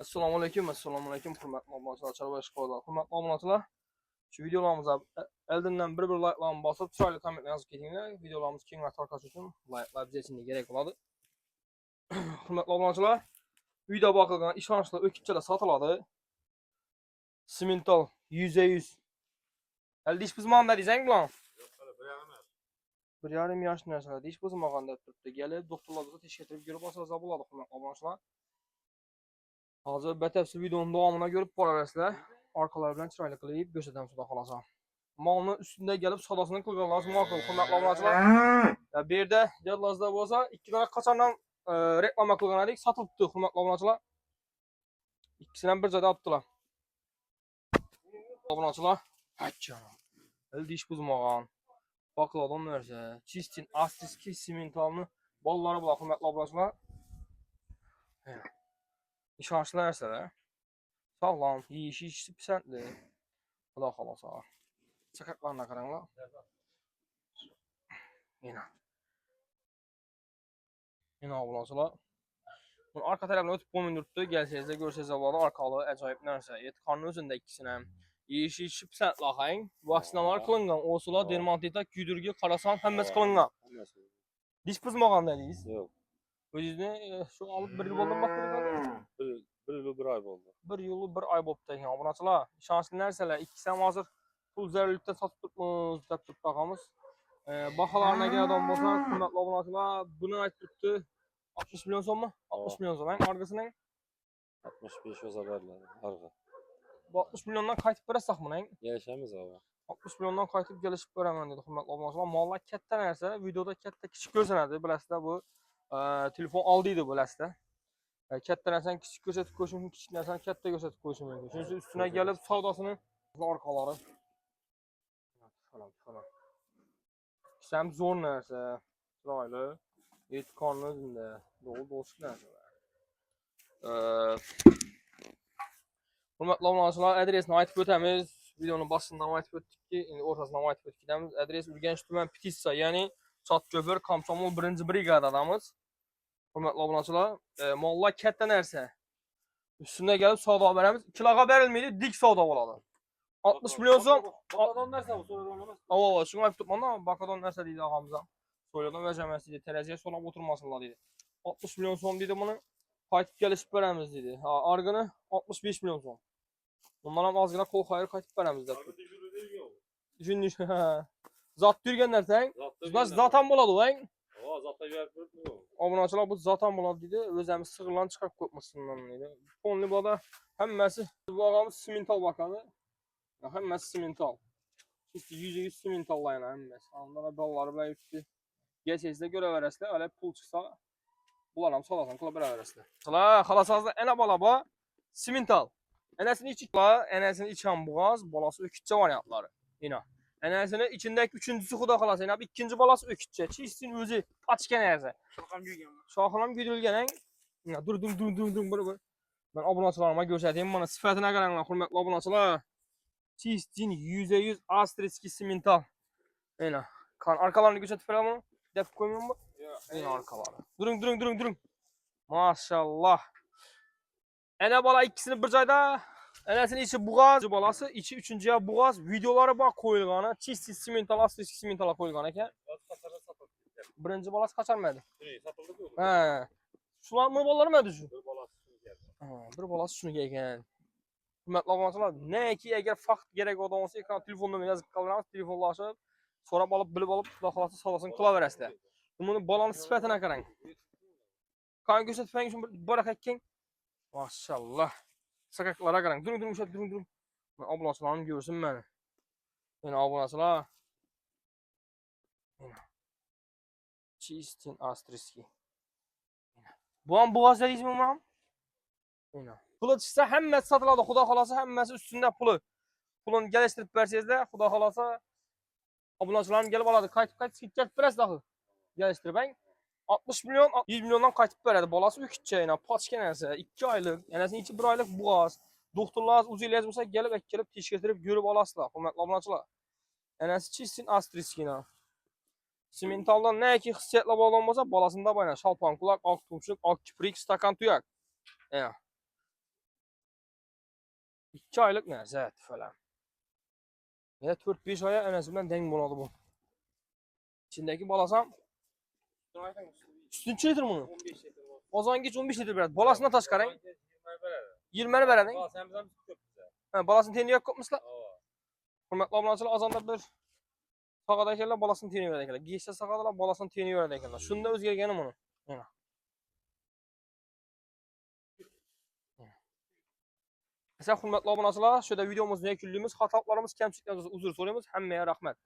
Assalomu alaykum, hurmatli obunachilar, Chorvoy Shkoda. Hurmatli obunachilar, shu videolarimizni oldindan bir like'larni bosib, chiroyli kommentlar yozib ketinglar. Videolarimiz kengroq tarqalishi uchun like'lar bizga kerak bo'ladi. Hurmatli obunachilar, uyda boqilgan ishonchli o'kitchalar sotiladi. Simental 100%. Hali ish buzmaganda desang bilan. Bir yarim yosh narsalar ish buzmaganda turibdi. Kelib, doktorlarga tekshirtirib ko'rib olsangiz bo'ladi, hurmatli obunachilar. Hozir batafsil videoning davomini ko'rib borasizlar. Orqalar bilan chiroyli qilib ko'rsatamiz xudo xolasa. Molni ustida kelib sodasini qilganlar ma'qul, hurmatli obunachilar. Bu yerda jadvozda bo'lsa, ikki dona qachondan reklama qilgan edik, sotilibdi, hurmatli obunachilar. İkisini bir joyda olibdilar. Obunachilar, hachchana. Ildi ish buzmagan. Baklodon narsa, Chistin Astriski Simentalni bollari bilan hurmatli obunachilar. İşonchli narsalar. Sağlam, yeyish pisandli. Xudo xolasa. Chaqaqlarni qaranglar. Yine obunachilar. Bunu arka tarafına ötüp qo'ymindiribdi. Gelsangizlar ko'rsangiz bo'ladi. Orqali ajoyib narsa. Etqonni o'zida ikkisini ham. Yeyish pisandli hang. Vaksinalar qilingan. O'sular dermatita, kuydirgi, qarason hammasi qilingan. Dish buzmaganda deysiz? Yo'q. O'zingizni shu olib 1 yil bo'ldimi baktirgan? Bir yıl bir ay oldu. 1 yil 1 oy bo'pti ekan obunachilar. Ishonchli narsalar. Ikkisi ham hozir pul zarurlikda sotib turibmiz deb turib taqamiz. Baholarni agar odam bo'lsa, hurmatli obunachilar, buni aytib turibdi. 60 milyon so'mmi? 60 milyon so'm. Arg'isining 65 olsa verirler. Arka. bu 60 milyondan qaytib berasizmi? Yaşayamız abi. 60 milyondan qaytib kelishib beraman dedi hurmatli obunachilar. Mollar katta narsa, videoda katta kichik ko'rsanadi, bilasizlar bu telefon oldiydi bilasizlar. Katta narsani kichik ko'rsatib qo'yish mumkin, kichik narsani katta ko'rsatib qo'yish mumkin. Shuning uchun ustiga kelib savdosini orqalari falan. Sam zo'r narsa, chiroyli, e'tiqodni o'zida, do'st narsalar. Hurmatli obunachilar, adresini aytib o'tamiz. Videoning boshidan aytib o'tdikki, endi o'rtasidan aytib o'tib ketamiz. Adres Urganch tuman Pitissa, ya'ni Chotko'pir, Komsomol 1-brigadadamiz. Hurmatli obunachilar, mollar katta narsa. Üstüne gelip savdo beramiz. 2 laga berilmeydi, dik savdo bo'ladi. 60 milyon so'm. Bakadon narsa bu sonra olmaz. Ava, shuni aytib turibman-da, bakadon narsa deydi og'amiz ham. So'yladan vajamas deydi, teraziga solib o'tirmasinlar deydi. 60 milyon so'm deydi buni. Qaytib kelishib beramiz deydi. Ha, argini 65 milyon so'm. Bundan ham ozgina qo'l xayr qaytib beramiz deb. Düşündüş. Zat yurgan narsang. Zat ham bo'ladi, o'ng. Zaten vermiyor. Obunachilar bu zat ham bo'ladi deydi. O'zimiz sig'irlarni chiqarib qo'yibmizdan deydi. Fonli boda hammasi bu og'amiz simental bakadi. Hammasi simental. %100 simentallayna hammasi. Ondan ballari bilan yutdi. Gelsangizlar ko'raverasizlar, hali pul chiqsa bular ham sodasini qilib beraverasizlar. Xalasingizda ana bola bu simental. Anasini ichi var, anasini ichi ham bo'g'oz, bolasi o'kitcha variantlari. Ina. Anasini ichindagi uchinchisi xudo xolasa, yana ikkinchi bolasi o'kitcha. Chistin o'zi ochgan narsa. Shoxim kuydirilgan. Dur bir. Ben obunachilarimga ko'rsatayim, mana sifatini qaranglar, hurmatli obunachilar. Chistin %100 Astriski simental. Ina. Kan arqalarini ko'rsatib beraman. Deb qo'ymayman. Ina arqalari. During. Maşallah. Ana bola ikkisini bir joyda, anasini ichi bo'g'oz, bolasi ichi uchinchiga bo'g'oz, videolari bor qo'yilgani, Chistin simental, Astriski simental qo'yilgan ekan. Birinchi bolasi qachonmaydi? Ha. Shularning bolalarmidi shu? Bir bolasi shuniga ekan. Hurmatli obunachilar, neki agar fakt kerak odam bo'lsa, ekran telefondan yozib qolamiz, telefonlashib, so'rab olib, bilib olib, xudo xolasa savdosini qilaverasizlar. Buni bolaning sifatini qarang. Qani ko'rsatib uchun bir haqqing. Maşallah. Sakaklara qarang. During. Men obunachilarim ko'rsin meni. Meni obunachilar. Chistin Astriski. Bu ham bo'g'oz deysizmi men? Mana. Puli chiqsa hammasi sotiladi, xudo xolasa hammasi ustunda puli. Pulini kelishtirib bersangizlar, xudo xolasa obunachilarim kelib oladi. Qaytib ketib berasizlar. Kelishtirib 60 milyon, 100 milyondan qaytib beradi. Bolasi o'kitcha, yana pochka narsa, 2 oylik, yanasini ichi 1 oylik bo'g'oz. Doktorlar o'zingiz bo'lsa kelib tekshirib ko'rib olasizlar, hurmatli obunachilar. Yanasi Chistin Astriskina. Simentaldan neki hissiyatlar bo'lgan bo'lsa, bolasida bayna shalpon quloq, oq tumshuq, oq kiprik, stakan tuyak. 2 aylık nəzət falan. Ya 4-5 aya en azından denk boladı bu. İçindeki balasam üstün litre bunu. 15 litre var. O zaman geç 15 litre biraz. Balasına taş karayın. 20 20'ni verədin. Aa, sen bizden çok güzel. Ha, balasını teyini yok kopmuşlar. Aa. Hürmetli abunacılar azanda bir sağadaykenler balasını teyini verədiklər. Giyişsə sağadalar balasını teyini verədiklər. Şunda özgergeni bunu. Yəni. Mesela hürmetli abunacılar şöyle videomuzun yekünlüğümüz, hatalarımız, kemçiklerimiz, uzun soruyoruz. Həmməyə rəhmət.